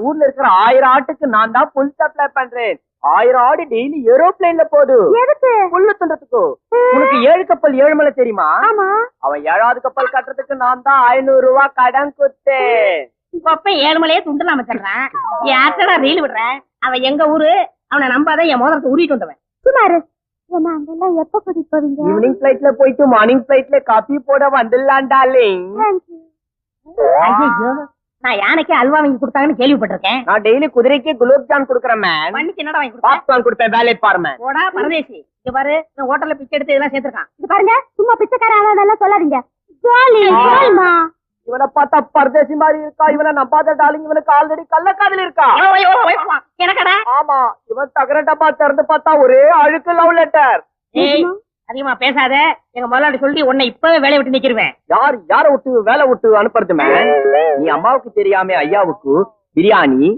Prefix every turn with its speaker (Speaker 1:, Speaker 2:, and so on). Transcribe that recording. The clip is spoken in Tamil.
Speaker 1: ஊர்ல இருக்கிற 1000 ஆட்டுக்கு நான் தான் புல் சப்ளை பண்றேன். 1000 ஆடு டெய்லி ஏரோப்ளேன்ல போகுது.
Speaker 2: எதுக்கு?
Speaker 1: புல்லு துண்டத்துக்கு. உனக்கு 7 கப்பல் 7 மலை தெரியுமா?
Speaker 2: ஆமா.
Speaker 1: அவன் 7வது கப்பல் கட்டுறதுக்கு நான் தான் 500 ரூபாய் கடன் கொடுத்தேன்.
Speaker 3: இப்ப 7 மலையே துண்டலாம சொல்றான். யார்கிட்ட ரீல் விடுறேன்? அவன் எங்க ஊரு, அவனை நம்பாத என் மோதிரத்தை உருவிட்டு வந்தவன்.
Speaker 2: சுமாரு என்ன அங்கெல்லாம் எப்ப கூட்டிட்டு போவீங்க?
Speaker 1: ஈவினிங் பிளைட்ல போயிட்டு மார்னிங் பிளைட்ல காபி போட வந்துடலாம் டார்லிங்.
Speaker 3: ஐயோ, நான் யானைக்கு அல்வா வாங்கி கொடுத்தாங்கன்னு கேள்விப்பட்டிருக்கேன்.
Speaker 1: நான் டெய்லி குதிரைக்கு குலோப் ஜான் குடுக்கறேன் மேம்.
Speaker 3: பண்ணிக்கு என்னடா வாங்கி கொடுப்பேன்?
Speaker 1: பாப்கார்ன் கொடுப்பேன். வேலை பாரு மேம்.
Speaker 3: போடா பரதேசி. இங்க பாரு, நான் ஹோட்டல்ல பிச்சை எடுத்து இதெல்லாம் சேர்த்திருக்கான்.
Speaker 2: இது பாருங்க, சும்மா பிச்சைக்காரன் அதெல்லாம் சொல்லாதீங்க. ஜாலி ஜாலிமா.
Speaker 1: இவனை பார்த்தா பரதேசி மாதிரி இருக்கா. இவனை நம்பாத டார்லிங். இவனுக்கு ஆல்ரெடி கள்ளக்காதல் இருக்கா.
Speaker 3: எனக்கடா?
Speaker 1: ஆமா, இவன் தகர டப்பா திறந்து பார்த்தா ஒரே அழுக்கு லவ் லெட்டர்.
Speaker 3: ஏய், அதிகமா பேசாத. எங்க முதலாளி சொல்லி உன்னை இப்பவே வேலையை விட்டு நிக்கிருவேன்.
Speaker 1: யார விட்டு வேலை விட்டு அனுப்புறது மேம்? நீ அம்மாவுக்கு தெரியாம ஐயாவுக்கு பிரியாணி